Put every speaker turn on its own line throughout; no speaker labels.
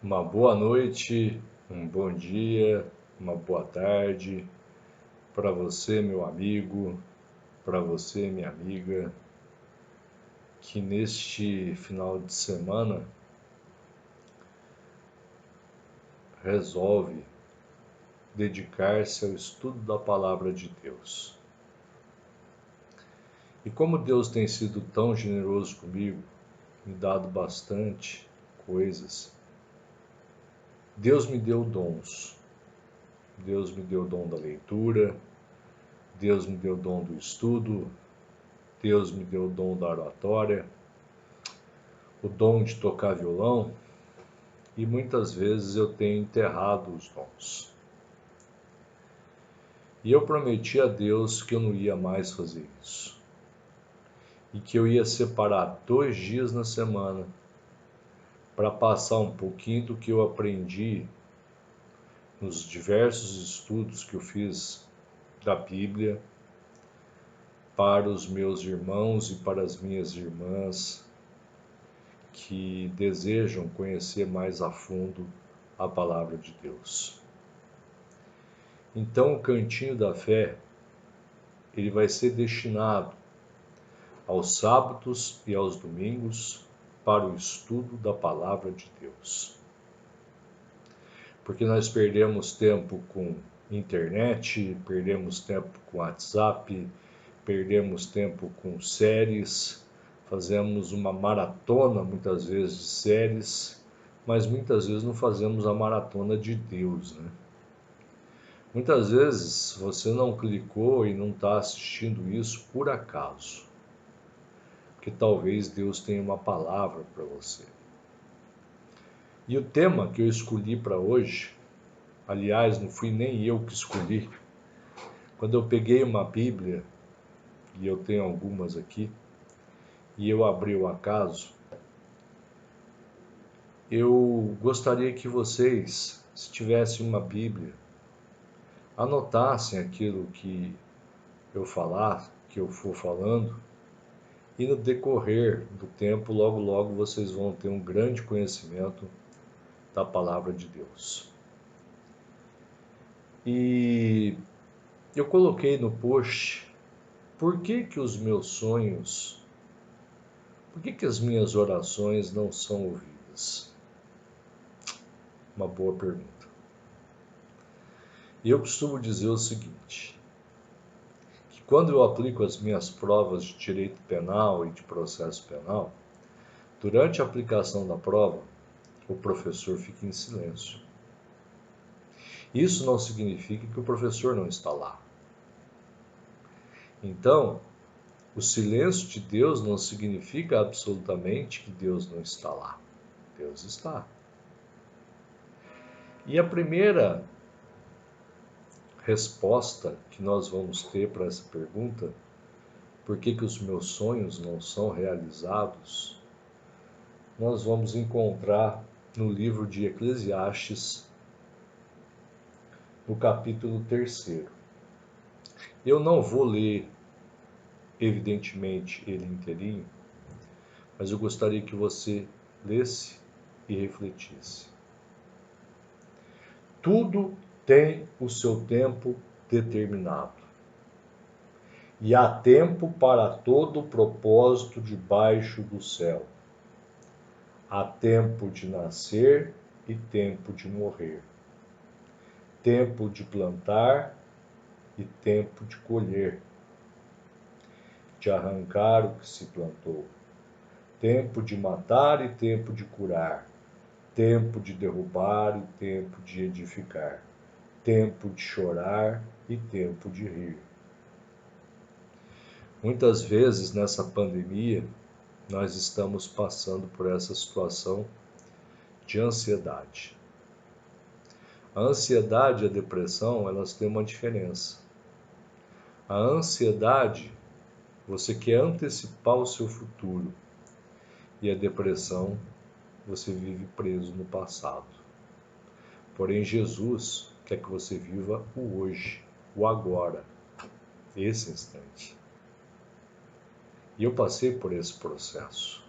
Uma boa noite, um bom dia, uma boa tarde para você, meu amigo, para você, minha amiga, que neste final de semana resolve dedicar-se ao estudo da Palavra de Deus. E como Deus tem sido tão generoso comigo, me dado bastante coisas, Deus me deu dons. Deus me deu o dom da leitura, Deus me deu o dom do estudo, Deus me deu o dom da oratória, o dom de tocar violão, e muitas vezes eu tenho enterrado os dons. E eu prometi a Deus que eu não ia mais fazer isso. E que eu ia separar 2 dias na semana para passar um pouquinho do que eu aprendi nos diversos estudos que eu fiz da Bíblia para os meus irmãos e para as minhas irmãs que desejam conhecer mais a fundo a Palavra de Deus. Então, o Cantinho da Fé, ele vai ser destinado aos sábados e aos domingos para o estudo da Palavra de Deus. Porque nós perdemos tempo com internet, perdemos tempo com WhatsApp, perdemos tempo com séries, fazemos uma maratona muitas vezes de séries, mas muitas vezes não fazemos a maratona de Deus, né? Muitas vezes você não clicou e não está assistindo isso por acaso, porque talvez Deus tenha uma palavra para você. E o tema que eu escolhi para hoje, aliás, não fui nem eu que escolhi. Quando eu peguei uma Bíblia, e eu tenho algumas aqui, e eu abri o acaso, eu gostaria que vocês, se tivessem uma Bíblia, anotassem aquilo que eu falar, que eu for falando, e no decorrer do tempo, logo logo vocês vão ter um grande conhecimento da Palavra de Deus. E eu coloquei no post, por que os meus sonhos, por que as minhas orações não são ouvidas? Uma boa pergunta. E eu costumo dizer o seguinte, que quando eu aplico as minhas provas de direito penal e de processo penal, durante a aplicação da prova, o professor fica em silêncio. Isso não significa que o professor não está lá. Então, o silêncio de Deus não significa absolutamente que Deus não está lá. Deus está. E a primeira resposta que nós vamos ter para essa pergunta, por que os meus sonhos não são realizados, nós vamos encontrar no livro de Eclesiastes, no capítulo 3. Eu não vou ler, evidentemente, ele inteirinho, mas eu gostaria que você lesse e refletisse. Tudo tem o seu tempo determinado, e há tempo para todo propósito debaixo do céu. Há tempo de nascer e tempo de morrer, tempo de plantar e tempo de colher, de arrancar o que se plantou, tempo de matar e tempo de curar, tempo de derrubar e tempo de edificar, tempo de chorar e tempo de rir. Muitas vezes nessa pandemia, nós estamos passando por essa situação de ansiedade. A ansiedade e a depressão, elas têm uma diferença. A ansiedade, você quer antecipar o seu futuro. E a depressão, você vive preso no passado. Porém, Jesus quer que você viva o hoje, o agora, esse instante. E eu passei por esse processo.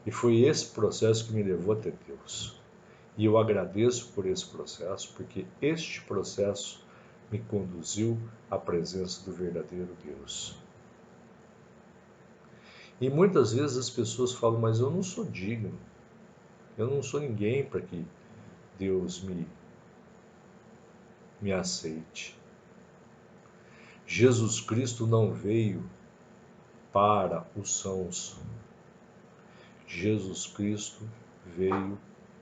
E foi esse processo que me levou até Deus. E eu agradeço por esse processo, porque este processo me conduziu à presença do verdadeiro Deus. E muitas vezes as pessoas falam, mas eu não sou digno, eu não sou ninguém para que Deus me aceite. Jesus Cristo não veio para os sãos. Jesus Cristo veio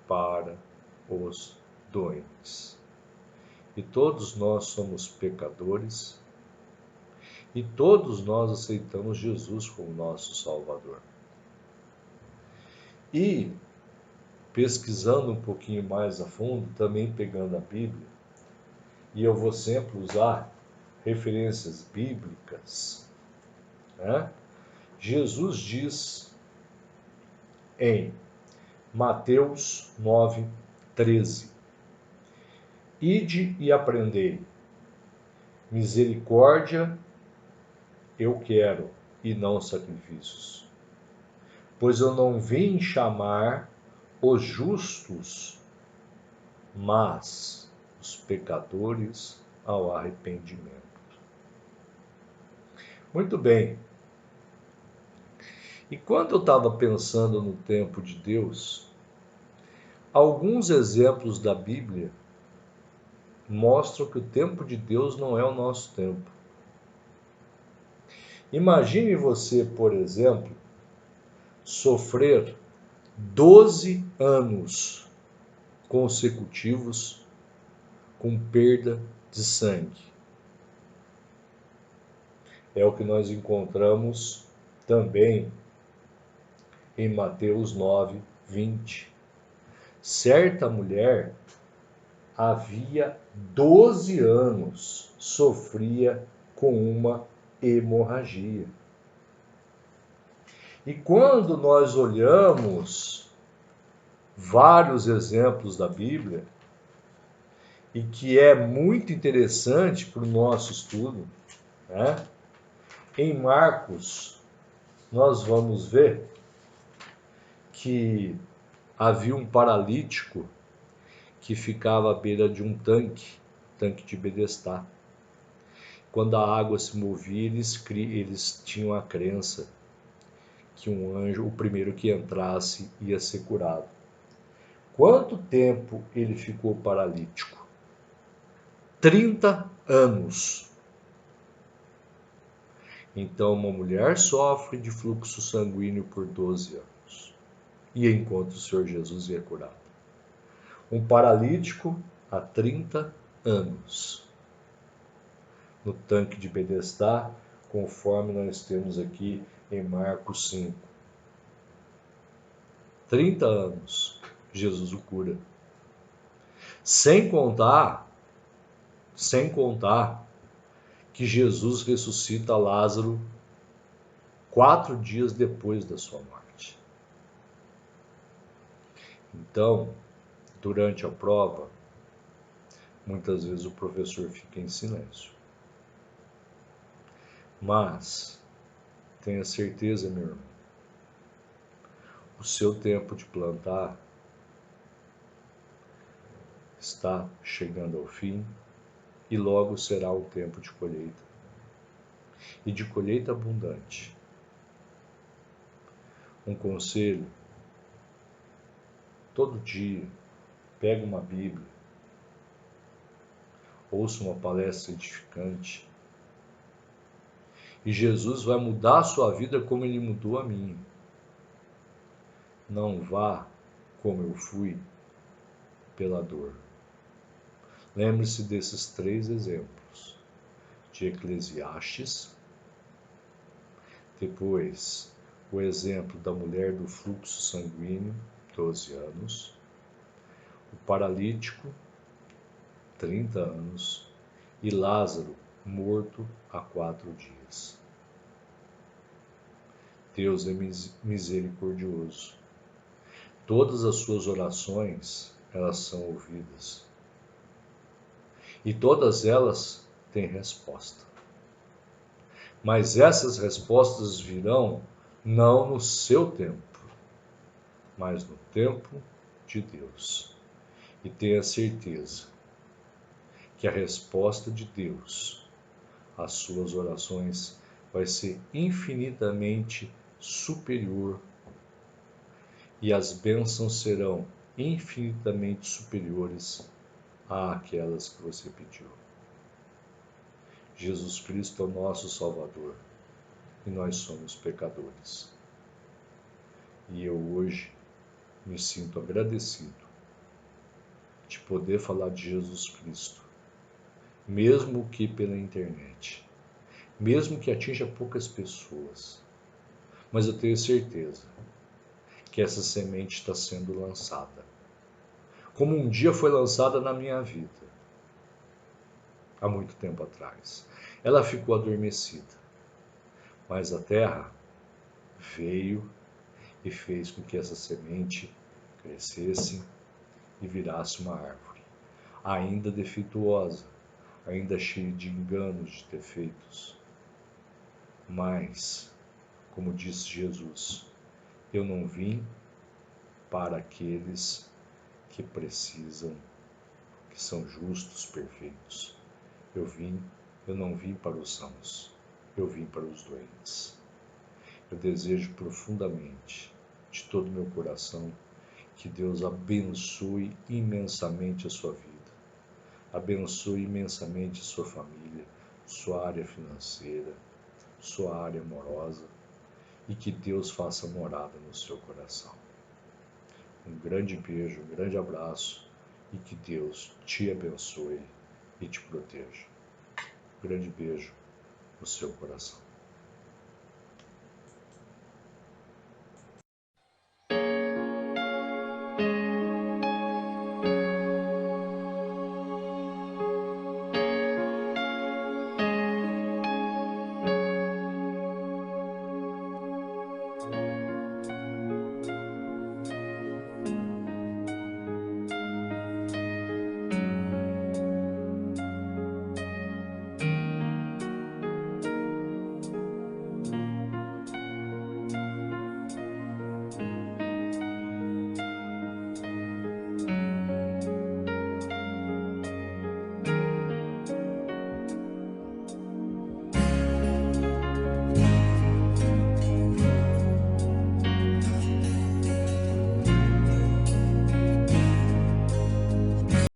para os doentes. E todos nós somos pecadores, e todos nós aceitamos Jesus como nosso Salvador. E, pesquisando um pouquinho mais a fundo, também pegando a Bíblia, e eu vou sempre usar referências bíblicas, né? Jesus diz em Mateus 9:13: Ide e aprendei, misericórdia eu quero e não sacrifícios, pois eu não vim chamar os justos, mas os pecadores ao arrependimento. Muito bem. E quando eu estava pensando no tempo de Deus, alguns exemplos da Bíblia mostram que o tempo de Deus não é o nosso tempo. Imagine você, por exemplo, sofrer 12 anos consecutivos com perda de sangue. É o que nós encontramos também em Mateus 9:20. Certa mulher havia 12 anos sofria com uma hemorragia. E quando nós olhamos vários exemplos da Bíblia, e que é muito interessante para o nosso estudo, né? Em Marcos, nós vamos ver que havia um paralítico que ficava à beira de um tanque de Bedestá. Quando a água se movia, eles tinham a crença que um anjo, o primeiro que entrasse, ia ser curado. Quanto tempo ele ficou paralítico? 30 anos. Então, uma mulher sofre de fluxo sanguíneo por 12 anos e encontra o Senhor Jesus e é curado. Um paralítico há 30 anos no tanque de Bedestá, conforme nós temos aqui em Marcos 5. 30 anos, Jesus o cura. Sem contar que Jesus ressuscita Lázaro 4 dias depois da sua morte. Então, durante a prova, muitas vezes o professor fica em silêncio. Mas, tenha certeza, meu irmão, o seu tempo de plantar está chegando ao fim e logo será o tempo de colheita. E de colheita abundante. Um conselho: todo dia, pega uma Bíblia, ouça uma palestra edificante, e Jesus vai mudar a sua vida como Ele mudou a minha. Não vá como eu fui, pela dor. Lembre-se desses 3 exemplos, de Eclesiastes, depois o exemplo da mulher do fluxo sanguíneo, 12 anos, o paralítico, 30 anos, e Lázaro, morto há 4 dias. Deus é misericordioso. Todas as suas orações, elas são ouvidas. E todas elas têm resposta. Mas essas respostas virão não no seu tempo, mas no tempo de Deus. e tenha certeza que a resposta de Deus às suas orações vai ser infinitamente superior e as bênçãos serão infinitamente superiores àquelas que você pediu. Jesus Cristo é o nosso Salvador e nós somos pecadores. E eu hoje me sinto agradecido de poder falar de Jesus Cristo, mesmo que pela internet, mesmo que atinja poucas pessoas, mas eu tenho certeza que essa semente está sendo lançada, como um dia foi lançada na minha vida, há muito tempo atrás. Ela ficou adormecida, mas a terra veio e fez com que essa semente crescesse e virasse uma árvore, ainda defeituosa, ainda cheia de enganos, de defeitos. Mas, como disse Jesus, eu não vim para aqueles que precisam, que são justos, perfeitos. Eu não vim para os sãos, eu vim para os doentes. Eu desejo profundamente, de todo o meu coração, que Deus abençoe imensamente a sua vida, abençoe imensamente a sua família, sua área financeira, sua área amorosa, e que Deus faça morada no seu coração. Um grande beijo, um grande abraço, e que Deus te abençoe e te proteja. Um grande beijo no seu coração.